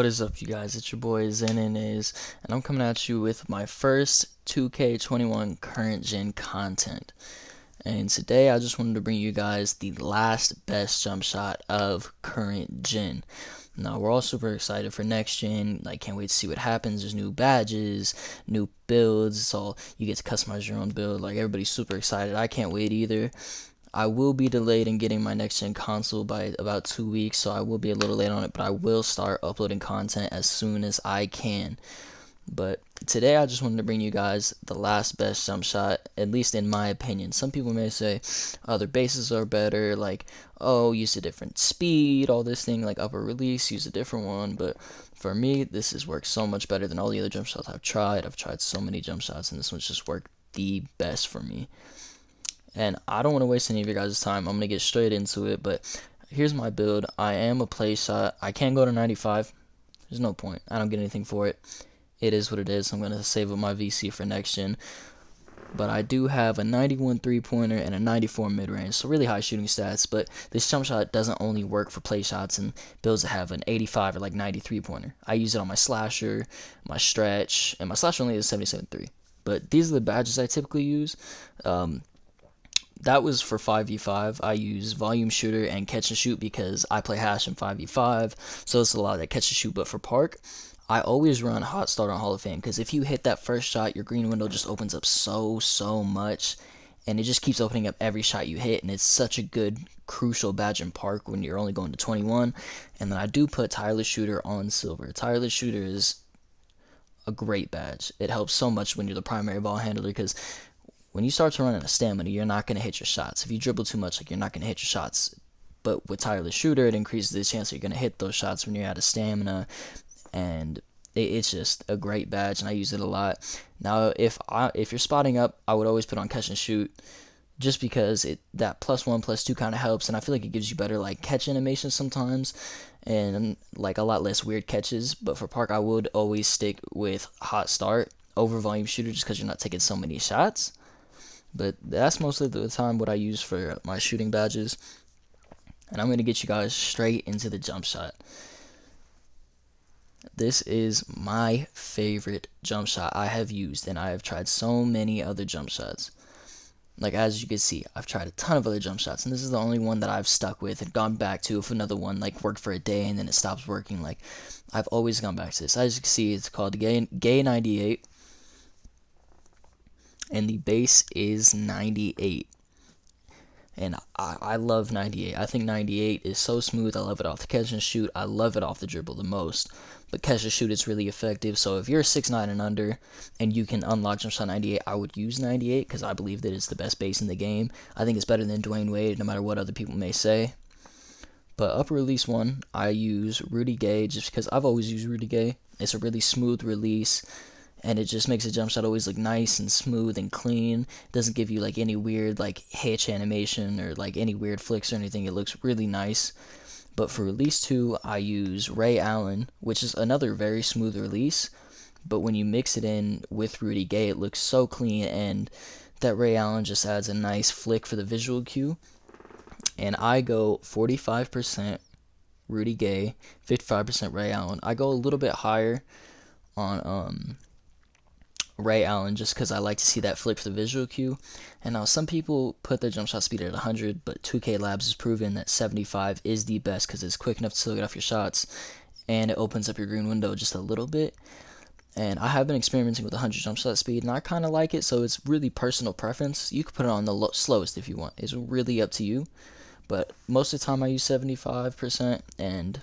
What is up, you guys? It's your boy ZenNays, and I'm coming at you with my first 2K21 current gen content. And today I just wanted to bring you guys the last best jump shot of current gen. Now we're all super excited for next gen. Like, can't wait to see what happens. There's new badges, new builds. It's all, you get to customize your own build. Like, everybody's super excited. I can't wait either. I will be delayed in getting my next gen console by about 2 weeks, so I will be a little late on it, but I will start uploading content as soon as I can. But today I just wanted to bring you guys the last best jump shot, at least in my opinion. Some people may say other bases are better, like, oh, use a different speed, all this thing, like upper release, use a different one. But for me, this has worked so much better than all the other jump shots I've tried. I've tried so many jump shots, and this one's just worked the best for me. And I don't want to waste any of your guys' time. I'm going to get straight into it, but here's my build. I am a play shot. I can't go to 95. There's no point. I don't get anything for it. It is what it is. I'm going to save up my VC for next gen. But I do have a 91 three-pointer and a 94 mid-range, so really high shooting stats. But this jump shot doesn't only work for play shots and builds that have an 85 or like 93 pointer. I use it on my slasher, my stretch, and my slasher only is 77.3. But these are the badges I typically use. That was for 5v5. I use volume shooter and catch and shoot because I play hash in 5v5, so it's a lot of that catch and shoot. But for park, I always run hot start on Hall of Fame because if you hit that first shot, your green window just opens up so much, and it just keeps opening up every shot you hit, and it's such a good crucial badge in park when you're only going to 21. And then I do put tireless shooter on silver. Tireless shooter is a great badge. It helps so much when you're the primary ball handler because when you start to run out of stamina, you're not going to hit your shots. If you dribble too much, like, you're not going to hit your shots. But with tireless shooter, it increases the chance that you're going to hit those shots when you're out of stamina. And it's just a great badge, and I use it a lot. Now, if you're spotting up, I would always put on catch and shoot, just because that +1, +2 kind of helps, and I feel like it gives you better like catch animation sometimes, and like a lot less weird catches. But for park, I would always stick with hot start over volume shooter, just because you're not taking so many shots. But that's most of the time what I use for my shooting badges. And I'm going to get you guys straight into the jump shot. This is my favorite jump shot I have used, and I have tried so many other jump shots. Like, as you can see, I've tried a ton of other jump shots, and this is the only one that I've stuck with and gone back to if another one like worked for a day and then it stops working. Like, I've always gone back to this. As you can see, it's called Gay 98. And the base is 98. And I love 98. I think 98 is so smooth. I love it off the catch and shoot. I love it off the dribble the most. But catch and shoot is really effective. So if you're 6'9" and under and you can unlock jump shot 98, I would use 98 because I believe that it's the best base in the game. I think it's better than Dwayne Wade, no matter what other people may say. But upper release one, I use Rudy Gay just because I've always used Rudy Gay. It's a really smooth release, and it just makes a jump shot always look nice and smooth and clean. It doesn't give you like any weird like hitch animation or like any weird flicks or anything. It looks really nice. But for release 2, I use Ray Allen, which is another very smooth release. But when you mix it in with Rudy Gay, it looks so clean, and that Ray Allen just adds a nice flick for the visual cue. And I go 45% Rudy Gay, 55% Ray Allen. I go a little bit higher on Ray Allen just because I like to see that flick for the visual cue. And now some people put their jump shot speed at 100, but 2K Labs has proven that 75 is the best because it's quick enough to still get off your shots, and it opens up your green window just a little bit. And I have been experimenting with 100 jump shot speed, and I kind of like it, so it's really personal preference. You can put it on the slowest if you want. It's really up to you. But most of the time I use 75%, and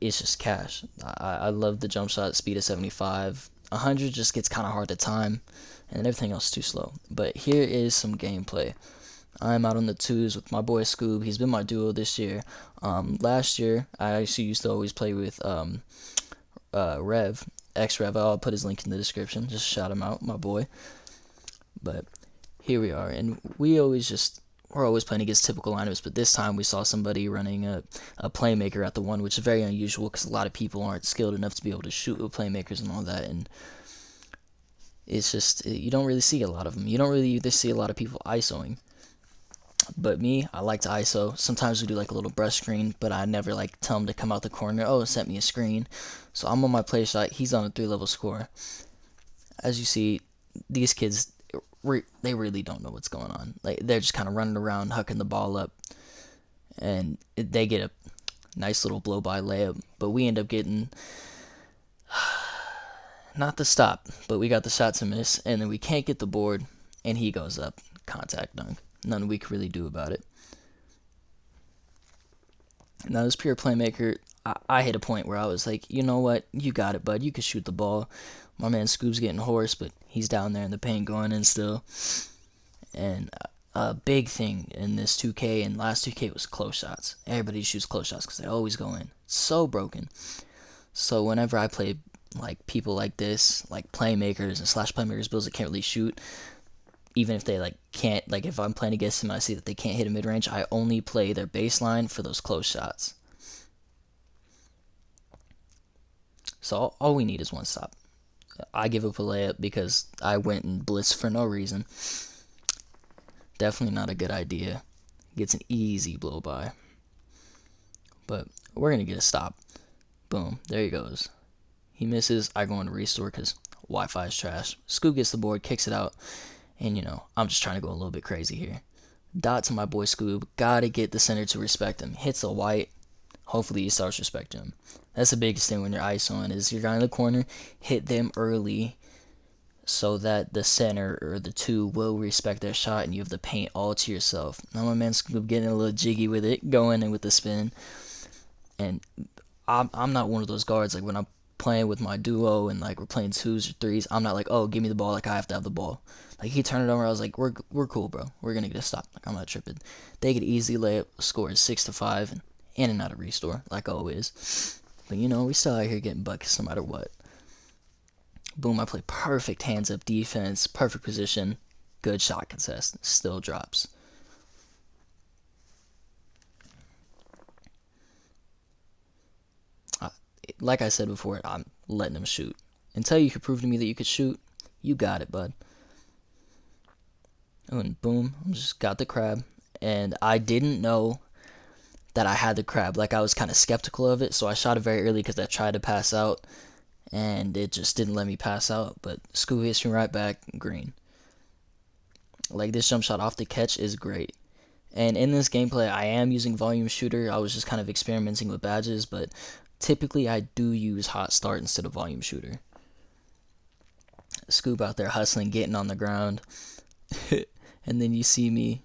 it's just cash. I love the jump shot speed of 75. 100 just gets kind of hard to time, and everything else is too slow. But here is some gameplay. I'm out on the twos with my boy Scoob. He's been my duo this year. Last year, I actually used to always play with Rev, X-Rev. I'll put his link in the description. Just shout him out, my boy. But here we are, and we're always playing against typical lineups, but this time we saw somebody running a playmaker at the one, which is very unusual because a lot of people aren't skilled enough to be able to shoot with playmakers and all that, and it's just, you don't really see a lot of them. You don't really either see a lot of people ISOing. But me, I like to ISO. Sometimes we do like a little brush screen, but I never like tell him to come out the corner. Oh, sent me a screen. So I'm on my play shot. He's on a 3-level score. As you see, these kids, they really don't know what's going on. Like they're just kind of running around, hucking the ball up, and they get a nice little blow by layup. But we end up getting not the stop, but we got the shot to miss, and then we can't get the board, and he goes up, contact dunk. Nothing we can really do about it. Now, this pure playmaker, I hit a point where I was like, you know what, you got it, bud. You can shoot the ball. My man Scoob's getting hoarse, but he's down there in the paint going in still. And a big thing in this 2K and last 2K was close shots. Everybody shoots close shots because they always go in. It's so broken. So whenever I play like people like this, like playmakers and slash playmakers builds that can't really shoot, even if they like can't, like if I'm playing against them and I see that they can't hit a mid-range, I only play their baseline for those close shots. So all we need is one stop. I give up a layup because I went and blitzed for no reason. Definitely not a good idea. Gets an easy blow by. But we're going to get a stop. Boom. There he goes. He misses. I go into restore because Wi-Fi is trash. Scoop gets the board, kicks it out. And, you know, I'm just trying to go a little bit crazy here. Dot to my boy Scoob. Gotta get the center to respect him. Hits a white. Hopefully he starts respecting him. That's the biggest thing when you're ISOing is your guy in the corner, hit them early so that the center or the two will respect their shot and you have the paint all to yourself. Now my man Scoob getting a little jiggy with it, going in with the spin. And I'm not one of those guards, like when I'm playing with my duo and like we're playing 2s or 3s, I'm not like, oh, give me the ball, like I have to have the ball. Like he turned it over, I was like, we're cool, bro. We're gonna get a stop. Like I'm not tripping. They get easy layup, score is 6-5, and in and out of restore, like always. But you know, we still out here getting buckets no matter what. Boom, I play perfect hands up defense, perfect position, good shot contest, still drops. Like I said before, I'm letting him shoot. Until you can prove to me that you could shoot, you got it, bud. And boom, I just got the crab. And I didn't know that I had the crab. Like I was kind of skeptical of it, so I shot it very early because I tried to pass out, and it just didn't let me pass out. But Scooby hits me right back, green. Like this jump shot off the catch is great. And in this gameplay, I am using volume shooter. I was just kind of experimenting with badges, but typically I do use hot start instead of volume shooter. Scoob out there hustling, getting on the ground, and then you see me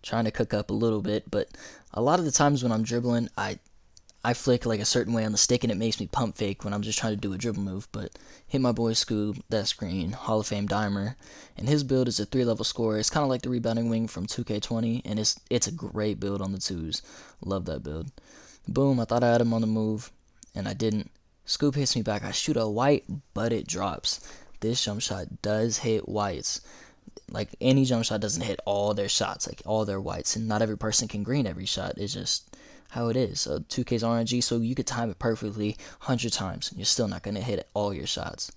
trying to cook up a little bit, but a lot of the times when I'm dribbling, I flick like a certain way on the stick and it makes me pump fake when I'm just trying to do a dribble move. But hit my boy Scoob, that screen, Hall of Fame dimer, and his build is a 3-level scorer. It's kind of like the rebounding wing from 2K20, and it's a great build on the 2s. Love that build. Boom, I thought I had him on the move, and I didn't. Scoob hits me back. I shoot a white, but it drops. This jump shot does hit whites. Like any jump shot doesn't hit all their shots, like all their whites, and not every person can green every shot. It's just how it is. So 2K's RNG, so you could time it perfectly 100 times, and you're still not gonna hit all your shots.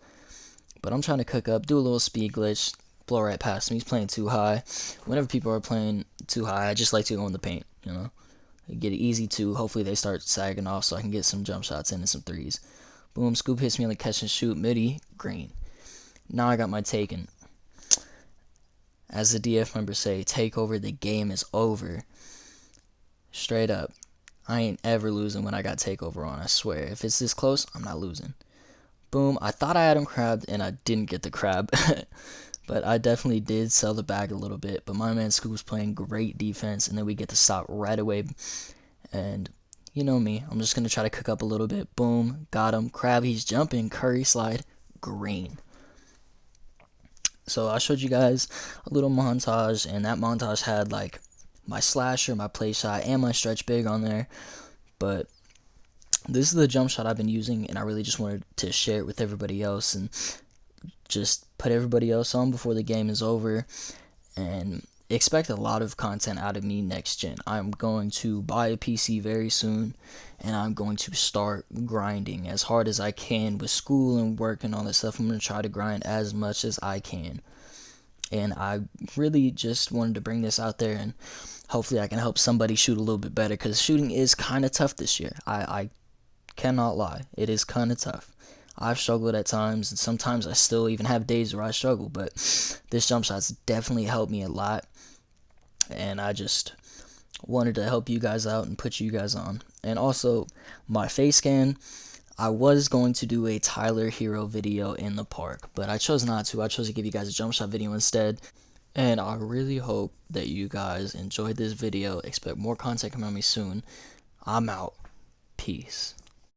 But I'm trying to cook up, do a little speed glitch, blow right past him. He's playing too high. Whenever people are playing too high, I just like to go in the paint, you know, get it easy too. Hopefully they start sagging off so I can get some jump shots in and some threes. Boom, Scoop hits me on the catch and shoot, midi, green. Now I got my taken. As the DF members say, take over, the game is over. Straight up. I ain't ever losing when I got takeover on, I swear. If it's this close, I'm not losing. Boom, I thought I had him crabbed, and I didn't get the crab. But I definitely did sell the bag a little bit. But my man Scoop's playing great defense, and then we get to stop right away. And you know me, I'm just going to try to cook up a little bit. Boom, got him. Crab, he's jumping. Curry slide, green. So I showed you guys a little montage, and that montage had like my slasher, my play shot, and my stretch big on there. But this is the jump shot I've been using, and I really just wanted to share it with everybody else and just put everybody else on before the game is over. And expect a lot of content out of me next gen. I'm going to buy a PC very soon, and I'm going to start grinding as hard as I can with school and work and all that stuff. I'm going to try to grind as much as I can. And I really just wanted to bring this out there and hopefully I can help somebody shoot a little bit better, because shooting is kind of tough this year. I cannot lie, it is kind of tough. I've struggled at times, and sometimes I still even have days where I struggle, but this jump shot's definitely helped me a lot, and I just wanted to help you guys out and put you guys on. And also, my face scan, I was going to do a Tyler Hero video in the park, but I chose not to. I chose to give you guys a jump shot video instead. And I really hope that you guys enjoyed this video. Expect more content coming on me soon. I'm out. Peace.